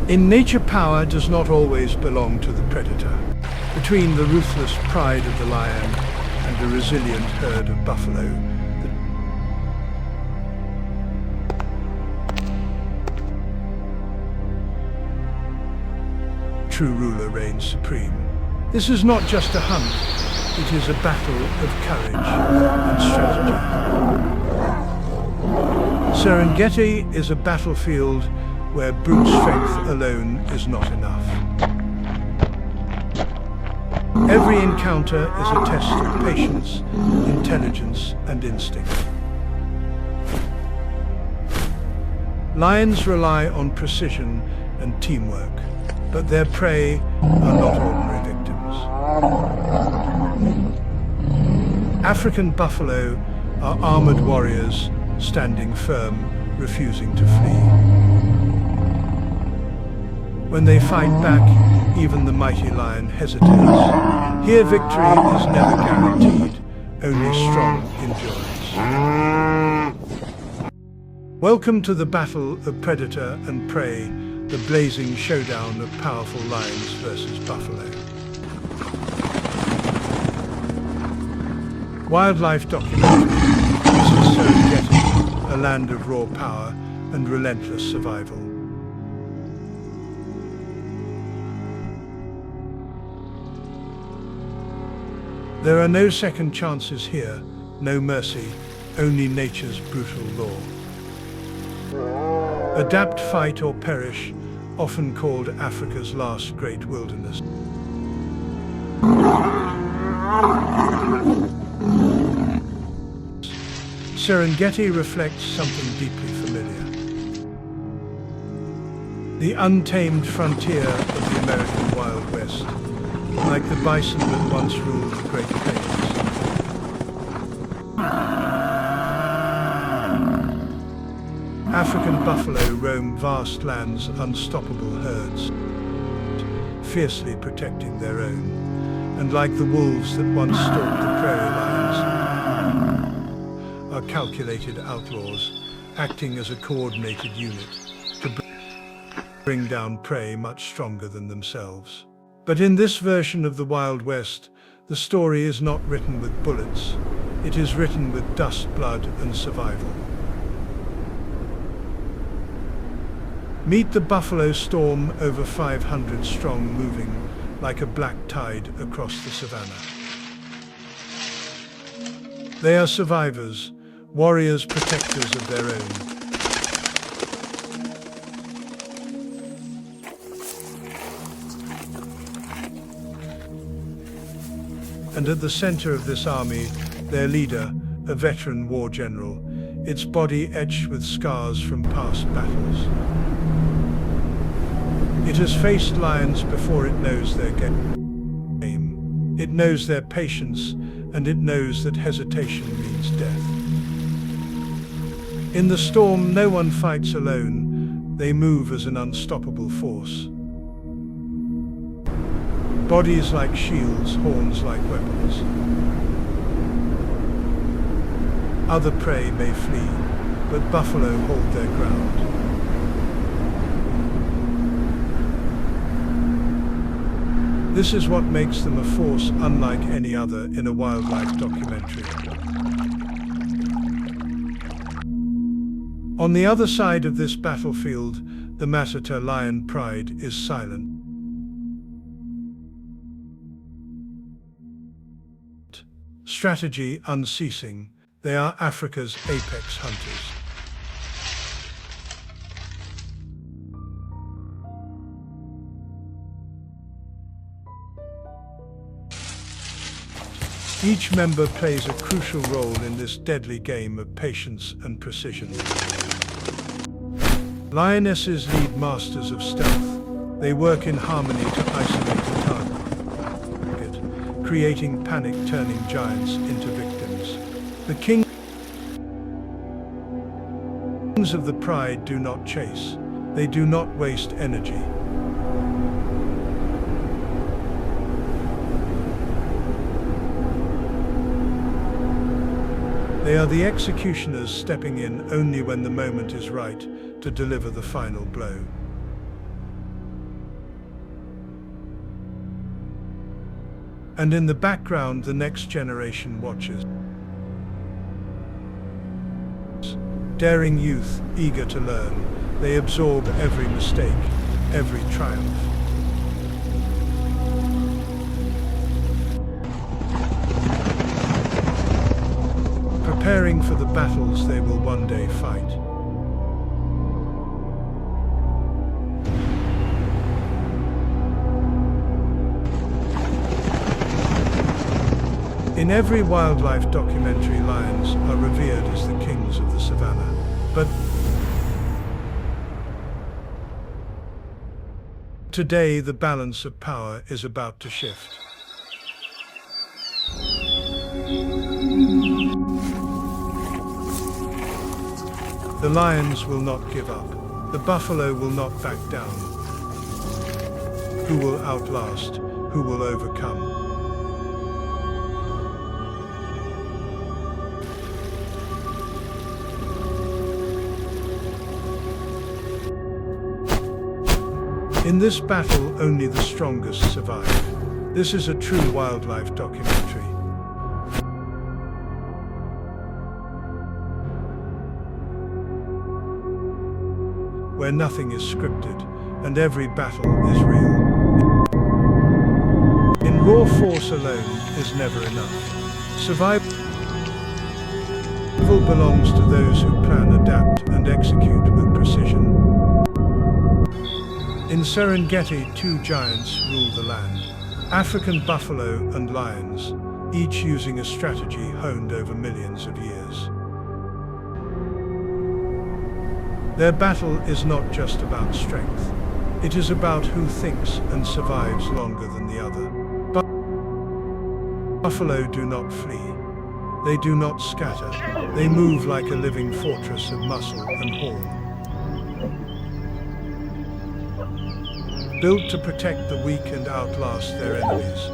In nature, power does not always belong to the predator. Between the ruthless pride of the lion and a resilient herd of buffalo, the true ruler reigns supreme. This is not just a hunt, it is a battle of courage and strategy. Serengeti is a battlefield where brute strength alone is not enough. Every encounter is a test of patience, intelligence, and instinct. Lions rely on precision and teamwork, but their prey are not ordinary victims. African buffalo are armored warriors, standing firm, refusing to flee. When they fight back, even the mighty lion hesitates. Here victory is never guaranteed, only strong endurance. Welcome to the battle of predator and prey, the blazing showdown of powerful lions versus buffalo. Wildlife documentary. This is Serengeti, a land of raw power and relentless survival. There are no second chances here, no mercy, only nature's brutal law. Adapt, fight or perish, often called Africa's last great wilderness. Serengeti reflects something deeply familiar. The untamed frontier of the American Wild West, like the bison that once ruled the Great Plains. African buffalo roam vast lands, unstoppable herds, fiercely protecting their own. And like the wolves that once stalked the prairie lions, are calculated outlaws, acting as a coordinated unit to bring down prey much stronger than themselves. But in this version of the Wild West, the story is not written with bullets. It is written with dust, blood, and survival. Meet the buffalo storm, over 500 strong, moving like a black tide across the savannah. They are survivors, warriors, protectors of their own. And at the center of this army, their leader, a veteran war general, its body etched with scars from past battles. It has faced lions before it knows their game. It knows their patience, and it knows that hesitation means death. In the storm, no one fights alone. They move as an unstoppable force. Bodies like shields, horns like weapons. Other prey may flee, but buffalo hold their ground. This is what makes them a force unlike any other in a wildlife documentary. On the other side of this battlefield, the Matata lion pride is silent. Strategy unceasing, they are Africa's apex hunters. Each member plays a crucial role in this deadly game of patience and precision. Lionesses lead masters of stealth. They work in harmony to isolate a target, creating panic, turning giants into victims. The kings of the pride do not chase. They do not waste energy. They are the executioners, stepping in only when the moment is right to deliver the final blow. And in the background, the next generation watches. Daring youth, eager to learn, they absorb every mistake, every triumph. Preparing for the battles they will one day fight. In every wildlife documentary, lions are revered as the kings of the savannah. But today, the balance of power is about to shift. The lions will not give up. The buffalo will not back down. Who will outlast? Who will overcome? In this battle, only the strongest survive. This is a true wildlife documentary. Where nothing is scripted, and every battle is real. In raw force alone is never enough. Survival belongs to those who plan, adapt, and execute with precision. In Serengeti, two giants rule the land. African buffalo and lions, each using a strategy honed over millions of years. Their battle is not just about strength. It is about who thinks and survives longer than the other. Buffalo do not flee. They do not scatter. They move like a living fortress of muscle and horn. Built to protect the weak and outlast their enemies.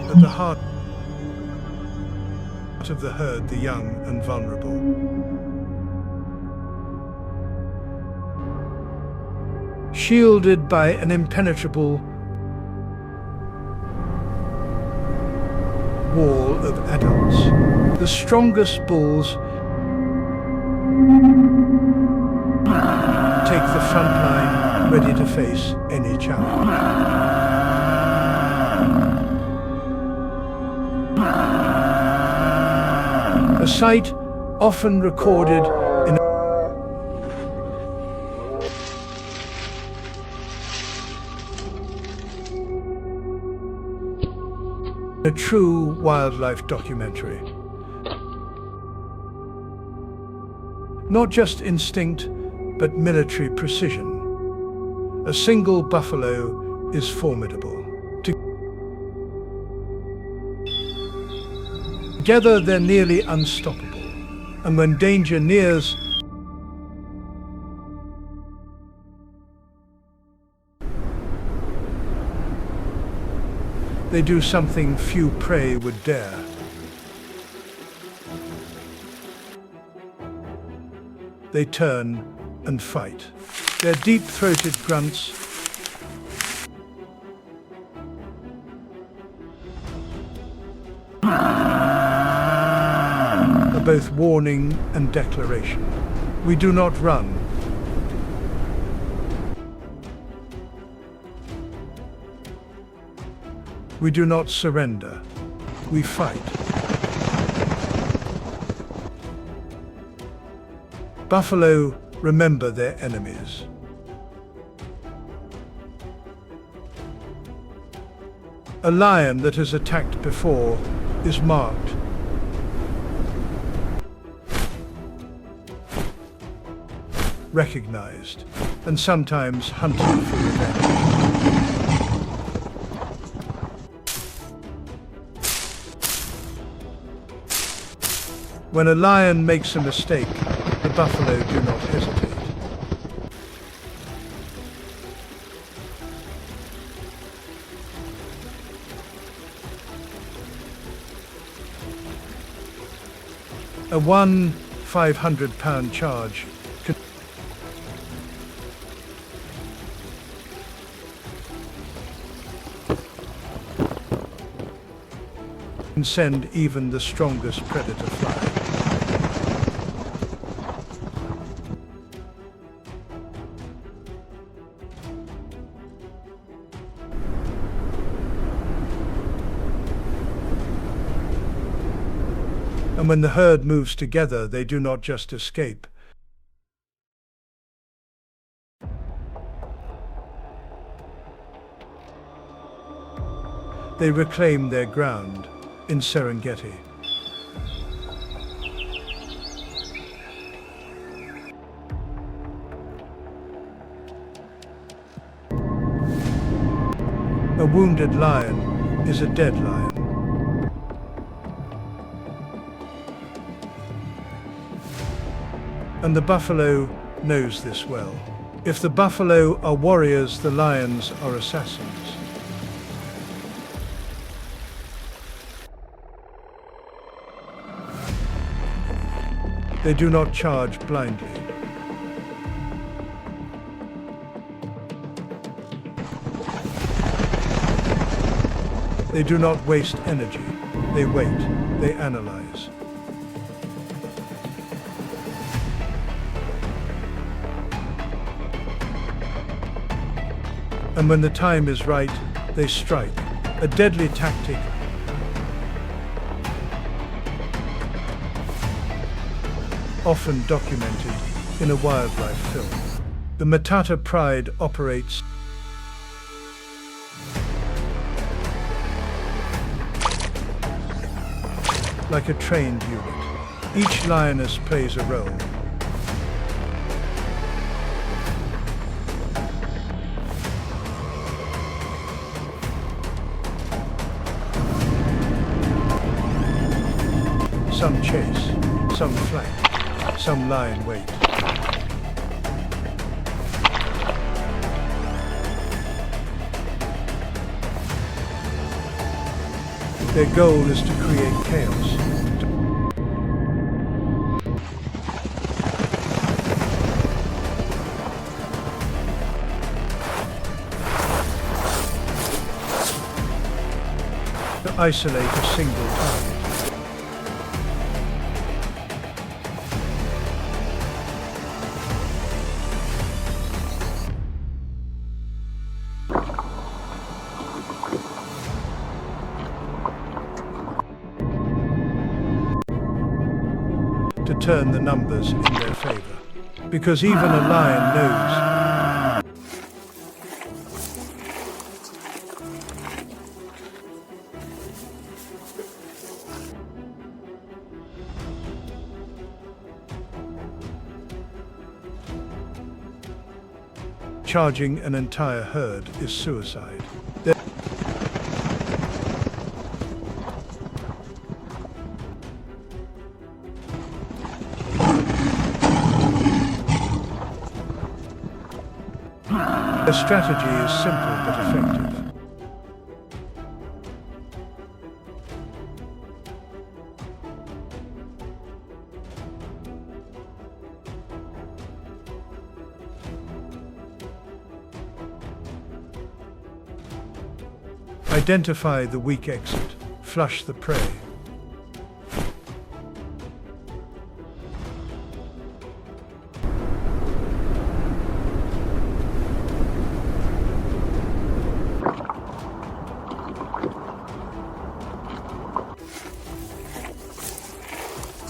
At the heart of the herd, the young and vulnerable. Shielded by an impenetrable wall of adults, the strongest bulls take the front line, ready to face any challenge. A sight often recorded in a true wildlife documentary. Not just instinct, but military precision. A single buffalo is formidable. Together they're nearly unstoppable, and when danger nears, they do something few prey would dare. They turn and fight. Their deep-throated grunts are both warning and declaration. We do not run. We do not surrender. We fight. Buffalo remember their enemies. A lion that has attacked before is marked. Recognized, and sometimes hunted for revenge. When a lion makes a mistake, the buffalo do not hesitate. A 500-pound charge can can send even the strongest predator flying. And when the herd moves together, they do not just escape. They reclaim their ground in Serengeti. A wounded lion is a dead lion. And the buffalo knows this well. If the buffalo are warriors, the lions are assassins. They do not charge blindly. They do not waste energy. They wait. They analyze. And when the time is right, they strike. A deadly tactic. Often documented in a wildlife film. The Matata pride operates like a trained unit. Each lioness plays a role. Some chase, some flank, some lie in wait. Their goal is to create chaos. To isolate a single target. To turn the numbers in their favor. Because even a lion knows charging an entire herd is suicide. Their strategy is simple but effective. Identify the weak exit. Flush the prey.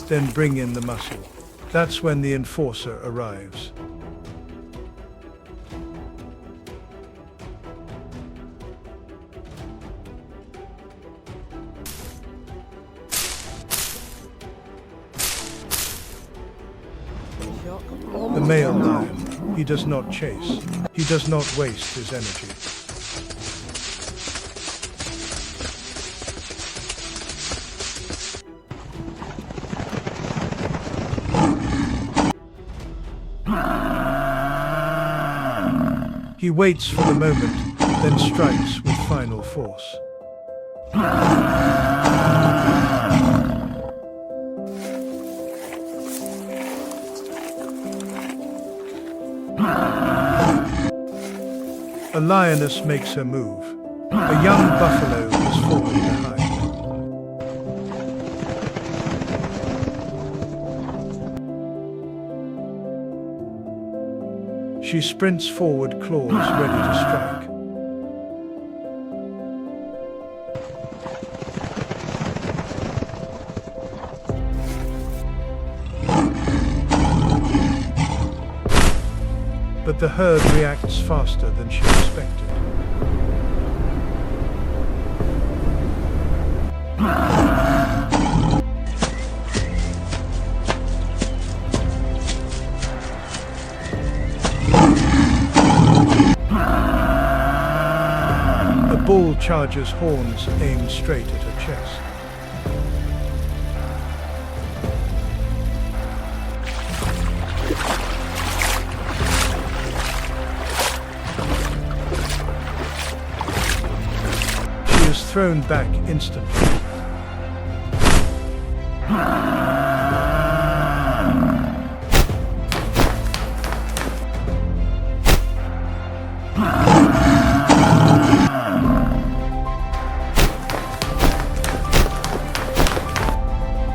Then bring in the muscle. That's when the enforcer arrives. The male lion, he does not chase. He does not waste his energy. He waits for the moment, then strikes with final force. A lioness makes her move. A young buffalo is falling behind. She sprints forward, claws ready to strike. But the herd reacts faster than she expected. A bull charges, horns aimed straight at her chest. She is thrown back instantly.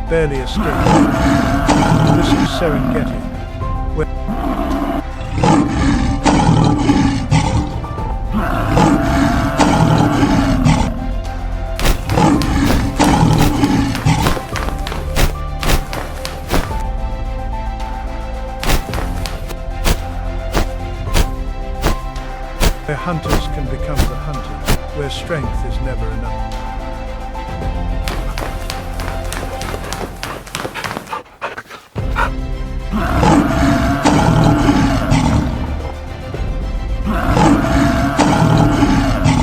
Barely escaped. This is Serengeti, where hunters can become the hunted, where strength is never enough.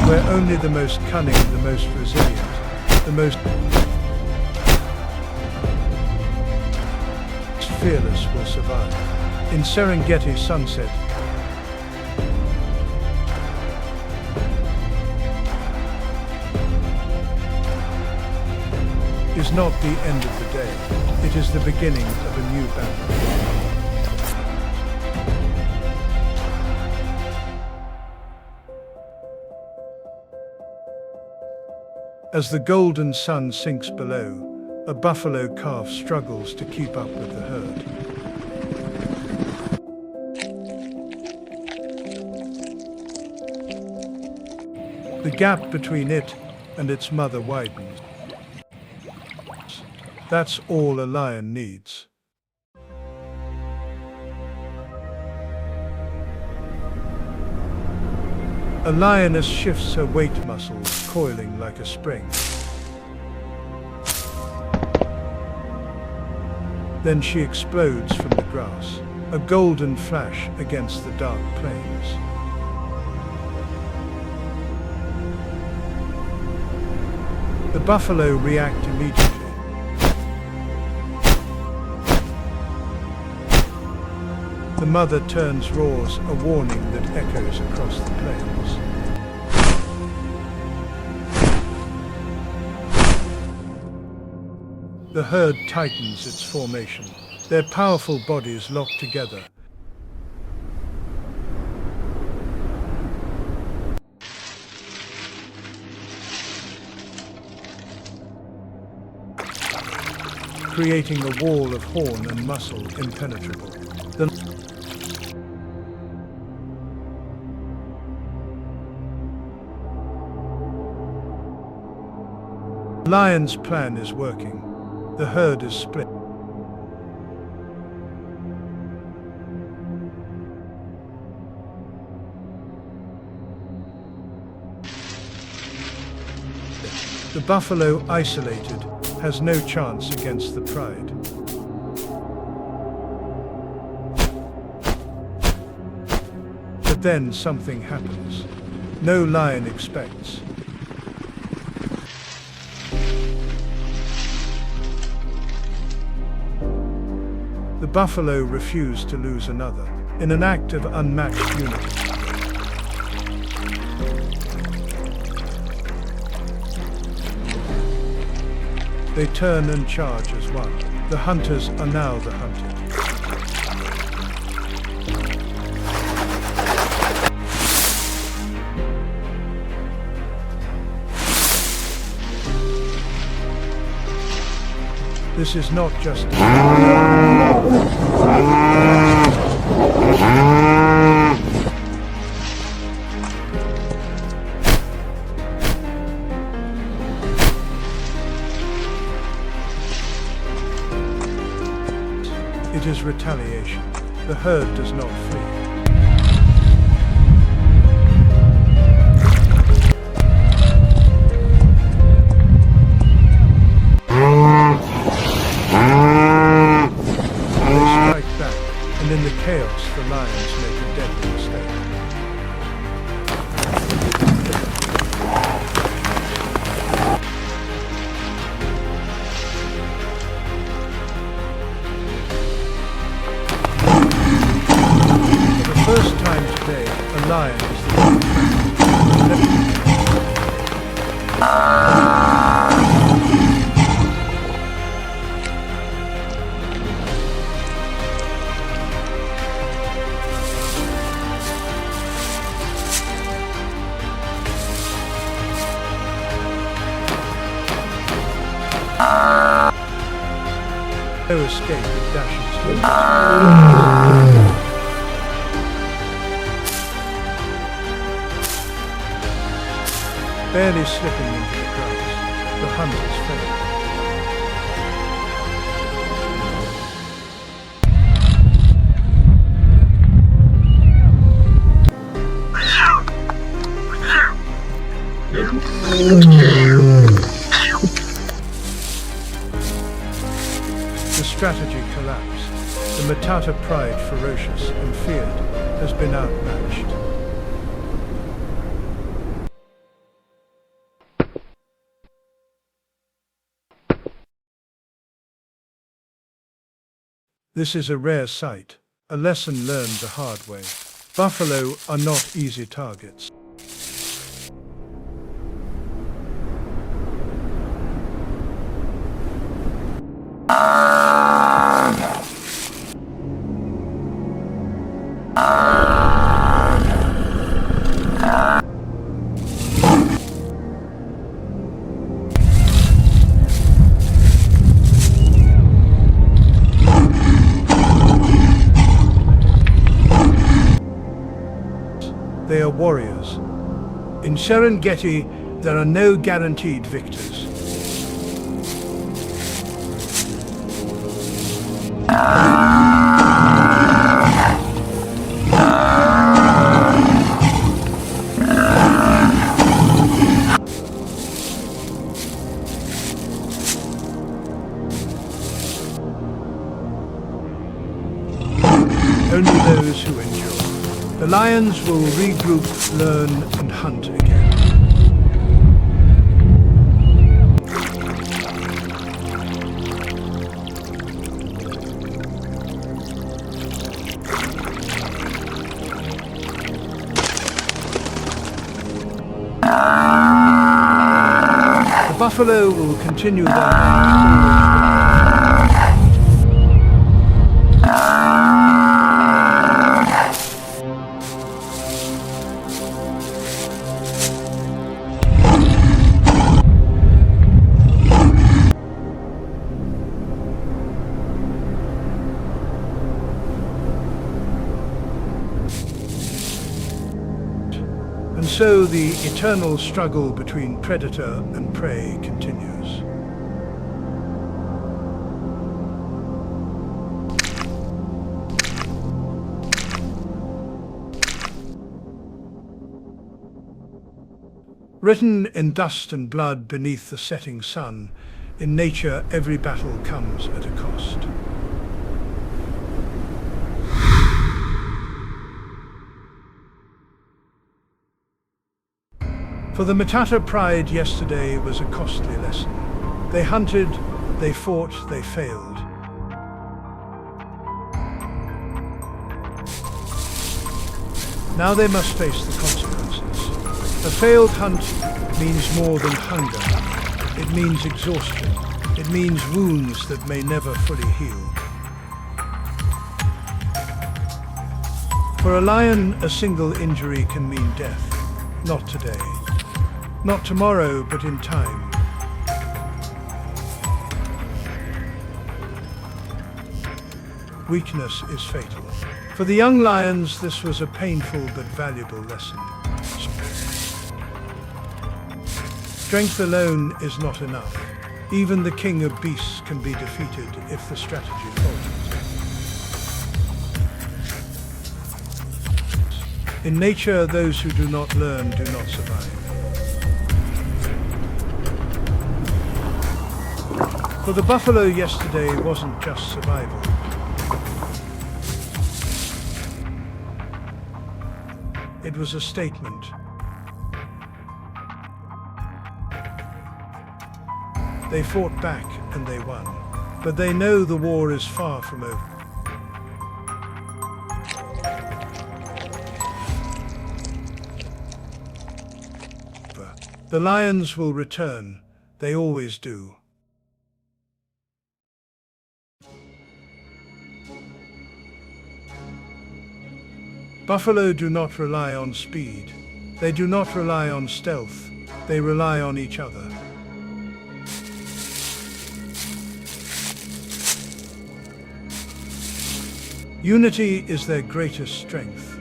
Where only the most cunning, the most resilient, the most fearless will survive. In Serengeti sunset, is not the end of the day. It is the beginning of a new battle. As the golden sun sinks below, a buffalo calf struggles to keep up with the herd. The gap between it and its mother widens. That's all a lion needs. A lioness shifts her weight muscles, coiling like a spring. Then she explodes from the grass, a golden flash against the dark plains. The buffalo react immediately. The mother turns, roars, a warning that echoes across the plains. The herd tightens its formation, their powerful bodies lock together. Creating a wall of horn and muscle impenetrable. The lion's plan is working. The herd is split. The buffalo, isolated, has no chance against the pride. But then something happens. No lion expects. The buffalo refused to lose another, in an act of unmatched unity. They turn and charge as one. The hunters are now the hunted. This is not just a is retaliation. The herd does not flee. They strike back, and in the chaos the lions make a deadly mistake. For the first time today, a lion is the one trapped. No escape, it dashes. Barely slipping into the grass, the hunt has failed. The strategy collapsed. The Matata pride, ferocious and feared, has been outmatched. This is a rare sight, a lesson learned the hard way. Buffalo are not easy targets. They are warriors. In Serengeti, there are no guaranteed victors. Only those who endure. The lions will regroup, learn, and hunt again. The buffalo will continue their march. And so the eternal struggle between predator and prey continues. Written in dust and blood beneath the setting sun, in nature every battle comes at a cost. For the Matata pride, yesterday was a costly lesson. They hunted, they fought, they failed. Now they must face the consequences. A failed hunt means more than hunger. It means exhaustion. It means wounds that may never fully heal. For a lion, a single injury can mean death. Not today. Not tomorrow, but in time. Weakness is fatal. For the young lions, this was a painful but valuable lesson. Strength alone is not enough. Even the king of beasts can be defeated if the strategy falters. In nature, those who do not learn do not survive. For the buffalo, yesterday wasn't just survival. It was a statement. They fought back and they won. But they know the war is far from over. The lions will return. They always do. Buffalo do not rely on speed. They do not rely on stealth. They rely on each other. Unity is their greatest strength.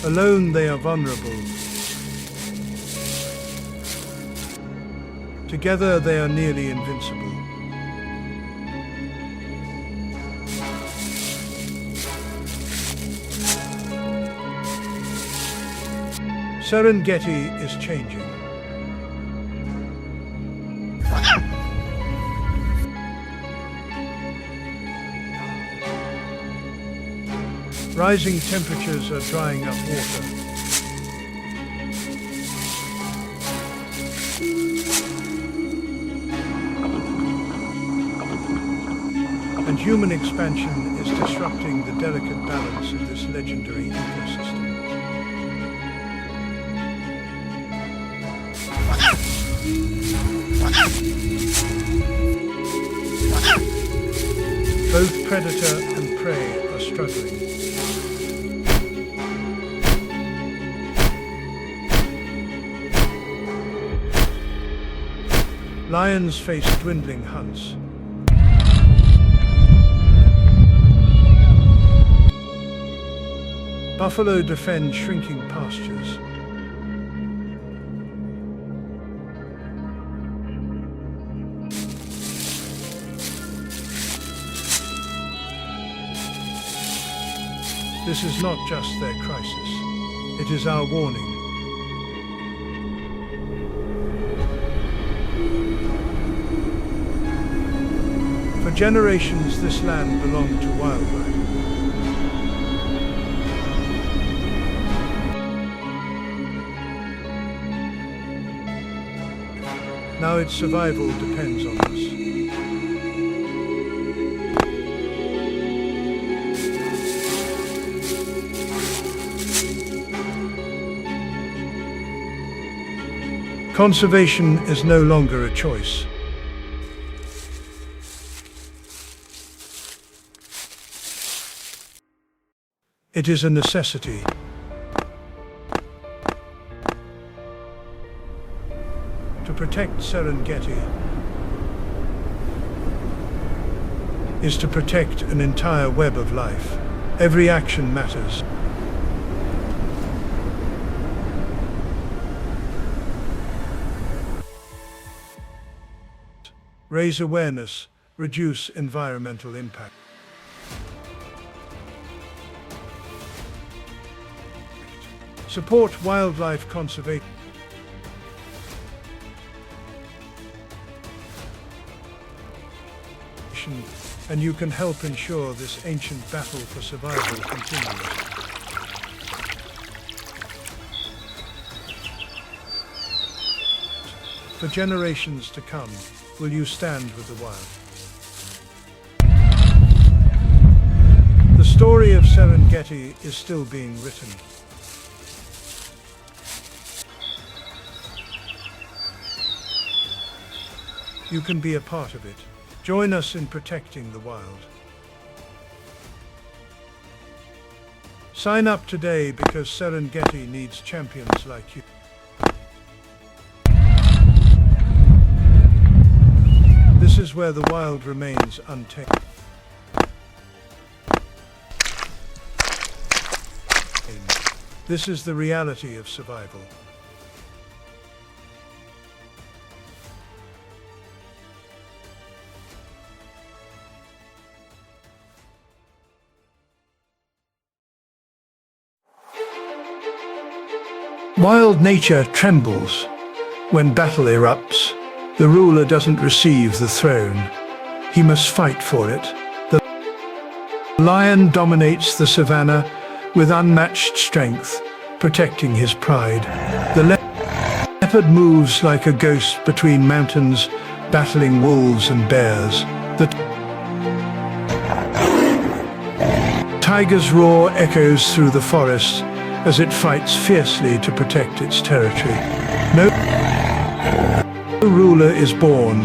Alone they are vulnerable. Together they are nearly invincible. Serengeti is changing. Rising temperatures are drying up water. And human expansion is disrupting the delicate balance of this legendary ecosystem. Both predator and prey are struggling. Lions face dwindling hunts. Buffalo defend shrinking pastures. This is not just their crisis. It is our warning. For generations, this land belonged to wildlife. Now its survival depends on us. Conservation is no longer a choice. It is a necessity. To protect Serengeti is to protect an entire web of life. Every action matters. Raise awareness, reduce environmental impact. Support wildlife conservation. And you can help ensure this ancient battle for survival continues. For generations to come, will you stand with the wild? The story of Serengeti is still being written. You can be a part of it. Join us in protecting the wild. Sign up today because Serengeti needs champions like you. This is where the wild remains untamed. This is the reality of survival. Wild nature trembles. When battle erupts, the ruler doesn't receive the throne. He must fight for it. The lion dominates the savannah with unmatched strength, protecting his pride. The leopard moves like a ghost between mountains, battling wolves and bears. The tiger's roar echoes through the forest as it fights fiercely to protect its territory. No ruler is born.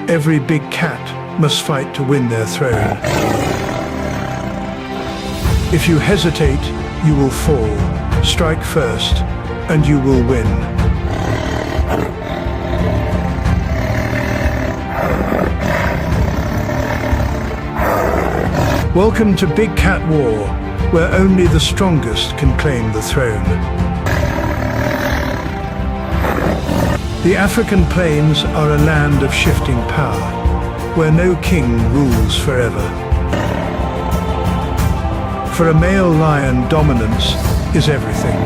Every big cat must fight to win their throne. If you hesitate, you will fall. Strike first, and you will win. Welcome to Big Cat War, where only the strongest can claim the throne. The African plains are a land of shifting power, where no king rules forever. For a male lion, dominance is everything.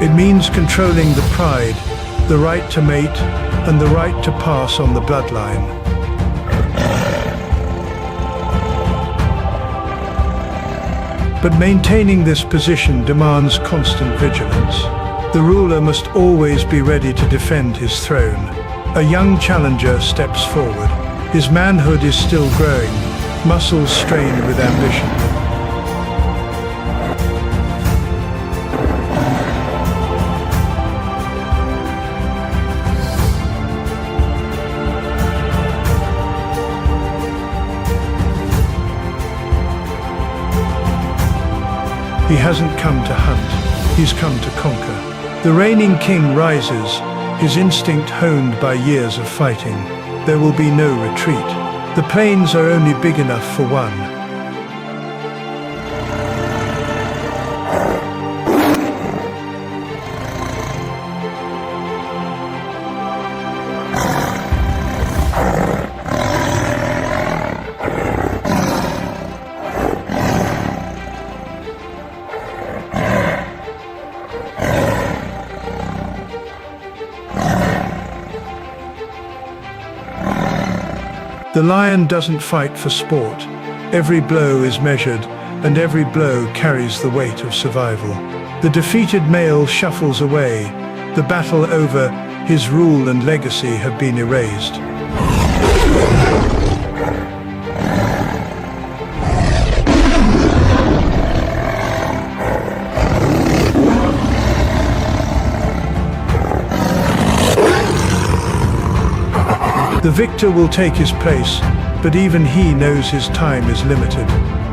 It means controlling the pride, the right to mate, and the right to pass on the bloodline. But maintaining this position demands constant vigilance. The ruler must always be ready to defend his throne. A young challenger steps forward. His manhood is still growing, muscles strained with ambition. He hasn't come to hunt, he's come to conquer. The reigning king rises, his instinct honed by years of fighting. There will be no retreat. The plains are only big enough for one. The lion doesn't fight for sport. Every blow is measured, and every blow carries the weight of survival. The defeated male shuffles away. The battle over, his rule and legacy have been erased. The victor will take his place, but even he knows his time is limited.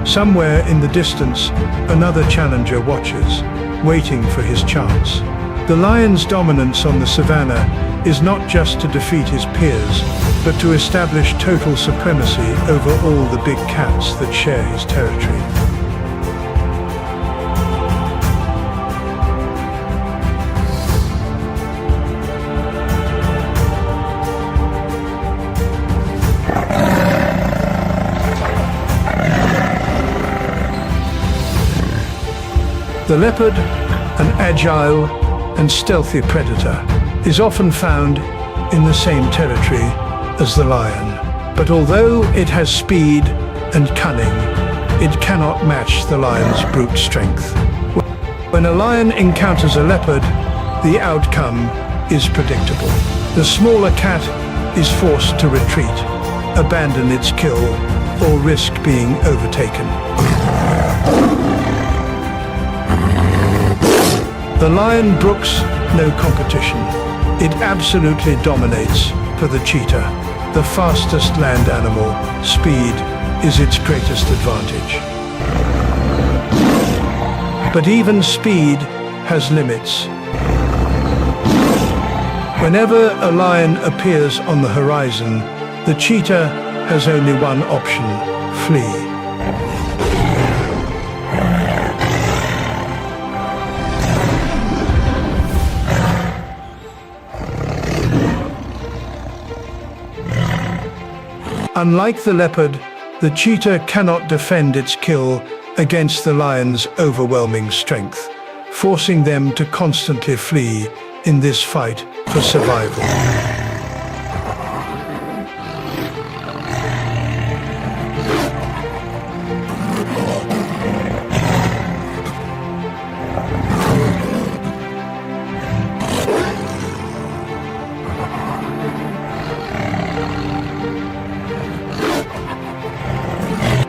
Somewhere in the distance, another challenger watches, waiting for his chance. The lion's dominance on the savannah is not just to defeat his peers, but to establish total supremacy over all the big cats that share his territory. The leopard, an agile and stealthy predator, is often found in the same territory as the lion. But although it has speed and cunning, it cannot match the lion's brute strength. When a lion encounters a leopard, the outcome is predictable. The smaller cat is forced to retreat, abandon its kill, or risk being overtaken. The lion brooks no competition. It absolutely dominates for the cheetah. The fastest land animal, speed is its greatest advantage. But even speed has limits. Whenever a lion appears on the horizon, the cheetah has only one option: flee. Unlike the leopard, The cheetah cannot defend its kill against the lion's overwhelming strength, forcing them to constantly flee in this fight for survival.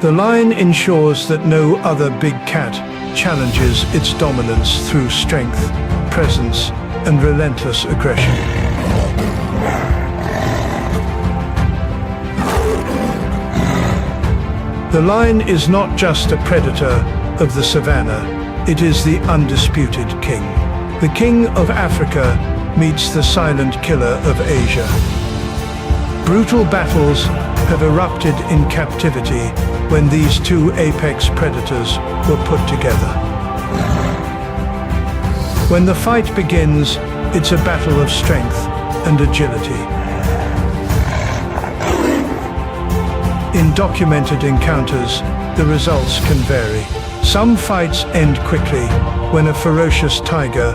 The lion ensures that no other big cat challenges its dominance through strength, presence, and relentless aggression. The lion is not just a predator of the savannah, it is the undisputed king. The king of Africa meets the silent killer of Asia. Brutal battles have erupted in captivity when these two apex predators were put together. When the fight begins, it's a battle of strength and agility. In documented encounters, the results can vary. Some fights end quickly when a ferocious tiger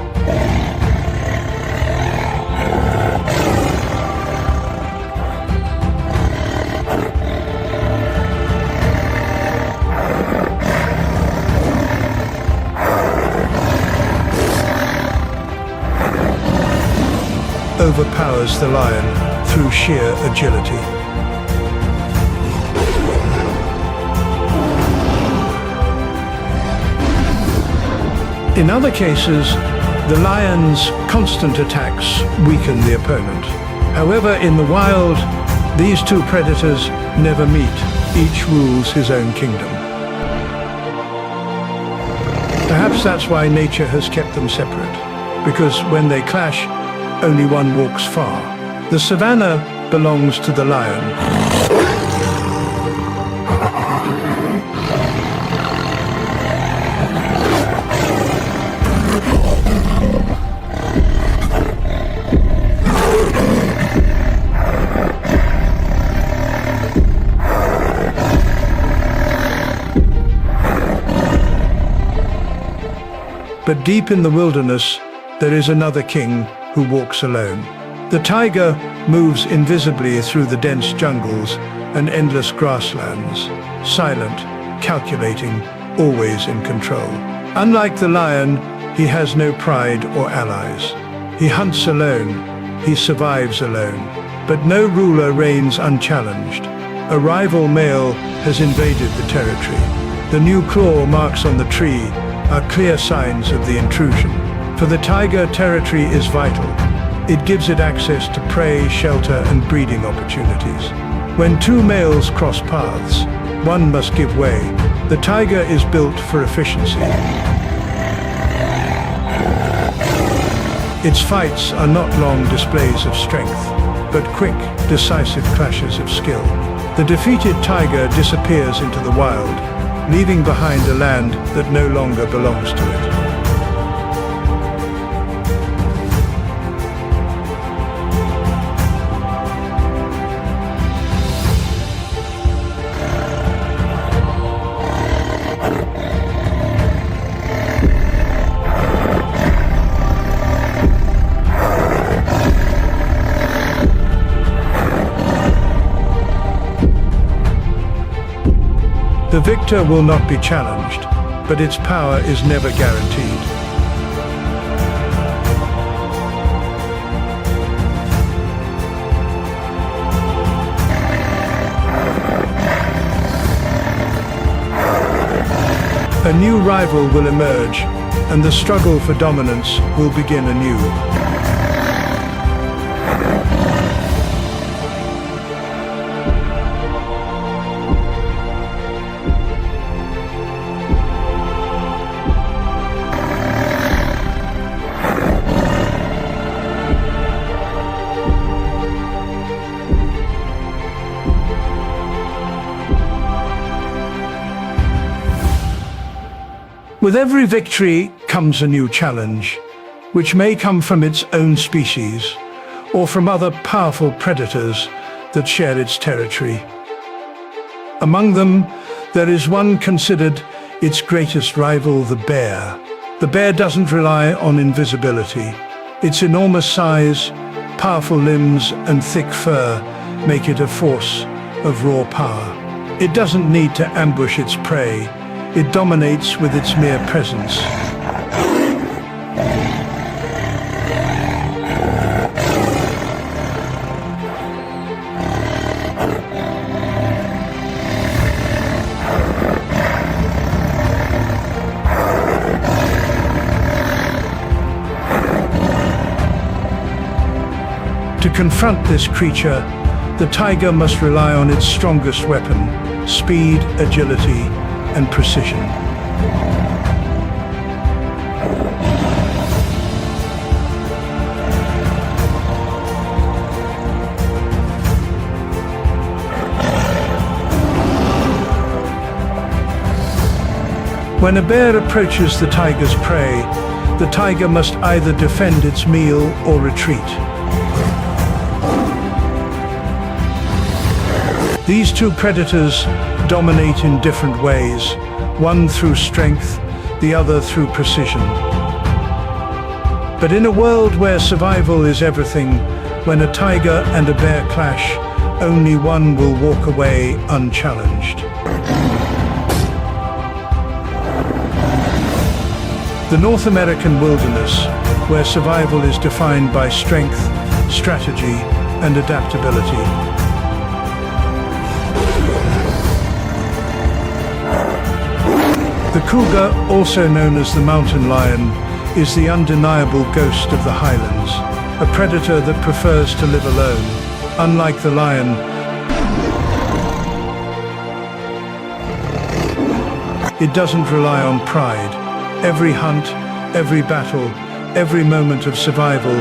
overpowers the lion through sheer agility. In other cases, the lion's constant attacks weaken the opponent. However, in the wild, these two predators never meet. Each rules his own kingdom. Perhaps that's why nature has kept them separate, because when they clash, only one walks far. The savannah belongs to the lion. But deep in the wilderness, there is another king who walks alone. The tiger moves invisibly through the dense jungles and endless grasslands, silent, calculating, always in control. Unlike the lion, he has no pride or allies. He hunts alone, he survives alone, but no ruler reigns unchallenged. A rival male has invaded the territory. The new claw marks on the tree are clear signs of the intrusion. For the tiger, territory is vital. It gives it access to prey, shelter, and breeding opportunities. When two males cross paths, one must give way. The tiger is built for efficiency. Its fights are not long displays of strength, but quick, decisive clashes of skill. The defeated tiger disappears into the wild, leaving behind a land that no longer belongs to it. The victor will not be challenged, but its power is never guaranteed. A new rival will emerge, and the struggle for dominance will begin anew. With every victory comes a new challenge, which may come from its own species or from other powerful predators that share its territory. Among them, there is one considered its greatest rival, the bear. The bear doesn't rely on invisibility. Its enormous size, powerful limbs, and thick fur make it a force of raw power. It doesn't need to ambush its prey. It dominates with its mere presence. To confront this creature, the tiger must rely on its strongest weapon: speed, agility, and precision. When a bear approaches the tiger's prey, the tiger must either defend its meal or retreat. These two predators dominate in different ways, one through strength, the other through precision. But in a world where survival is everything, when a tiger and a bear clash, only one will walk away unchallenged. The North American wilderness, where survival is defined by strength, strategy, and adaptability. The cougar, also known as the mountain lion, is the undeniable ghost of the highlands, a predator that prefers to live alone. Unlike the lion, it doesn't rely on pride. Every hunt, every battle, every moment of survival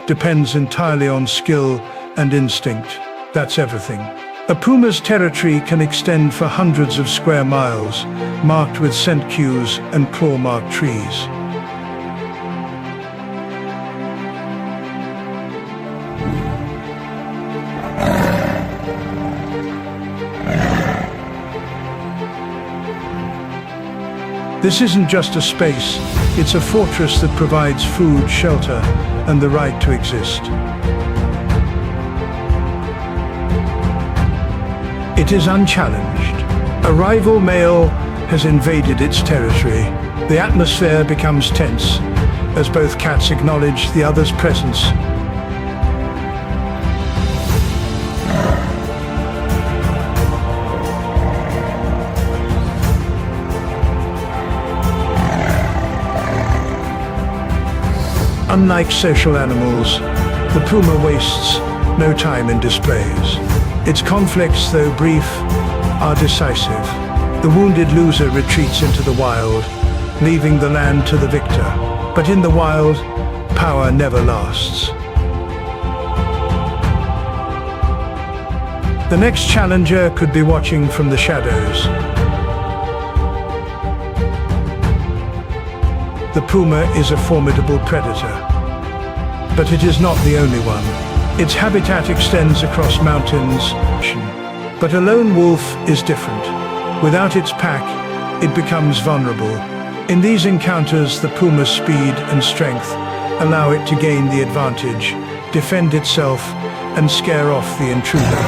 depends entirely on skill and instinct. That's everything. A puma's territory can extend for hundreds of square miles, marked with scent cues and claw-marked trees. This isn't just a space, it's a fortress that provides food, shelter, and the right to exist. It is unchallenged. A rival male has invaded its territory. The atmosphere becomes tense as both cats acknowledge the other's presence. Unlike social animals, the puma wastes no time in displays. Its conflicts, though brief, are decisive. The wounded loser retreats into the wild, leaving the land to the victor. But in the wild, power never lasts. The next challenger could be watching from the shadows. The puma is a formidable predator, but it is not the only one. Its habitat extends across mountains, but a lone wolf is different. Without its pack, it becomes vulnerable. In these encounters, the puma's speed and strength allow it to gain the advantage, defend itself, and scare off the intruder.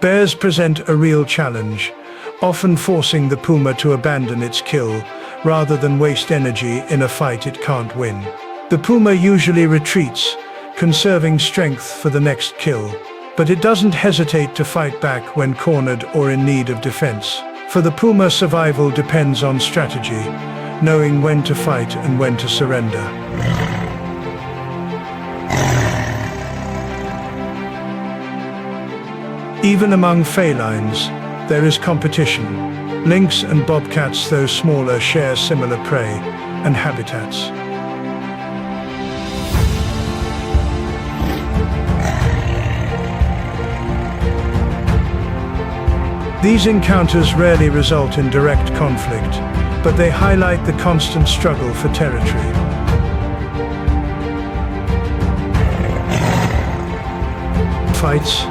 Bears present a real challenge, often forcing the puma to abandon its kill rather than waste energy in a fight it can't win. The puma usually retreats, conserving strength for the next kill, but it doesn't hesitate to fight back when cornered or in need of defense. For the puma, survival depends on strategy, knowing when to fight and when to surrender. Even among felines, there is competition. Lynx and bobcats, though smaller, share similar prey and habitats. These encounters rarely result in direct conflict, but they highlight the constant struggle for territory. Fights.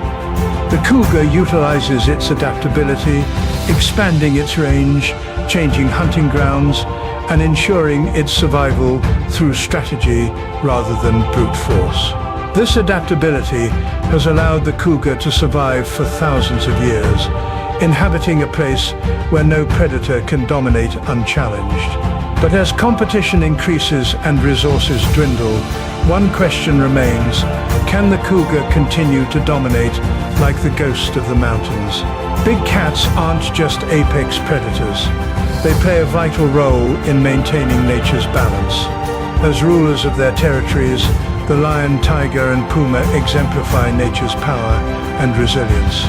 The cougar utilizes its adaptability, expanding its range, changing hunting grounds, and ensuring its survival through strategy rather than brute force. This adaptability has allowed the cougar to survive for thousands of years, inhabiting a place where no predator can dominate unchallenged. But as competition increases and resources dwindle, one question remains: can the cougar continue to dominate like the ghost of the mountains? Big cats aren't just apex predators. They play a vital role in maintaining nature's balance. As rulers of their territories, the lion, tiger, and puma exemplify nature's power and resilience.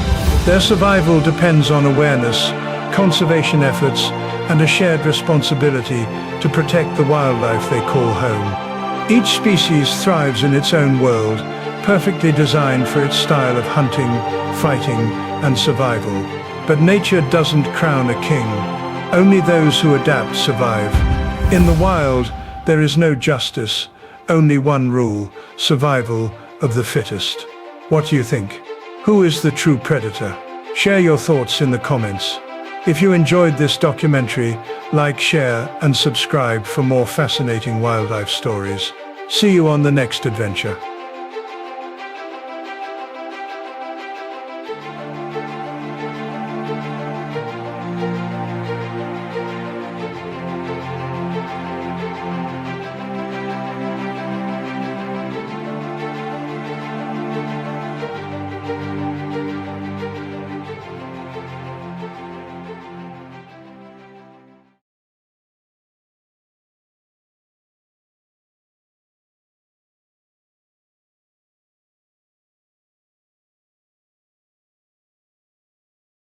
Their survival depends on awareness, conservation efforts, and a shared responsibility to protect the wildlife they call home. Each species thrives in its own world, perfectly designed for its style of hunting, fighting, and survival. But nature doesn't crown a king. Only those who adapt survive. In the wild, there is no justice, only one rule: survival of the fittest. What do you think? Who is the true predator? Share your thoughts in the comments. If you enjoyed this documentary, like, share, and subscribe for more fascinating wildlife stories. See you on the next adventure.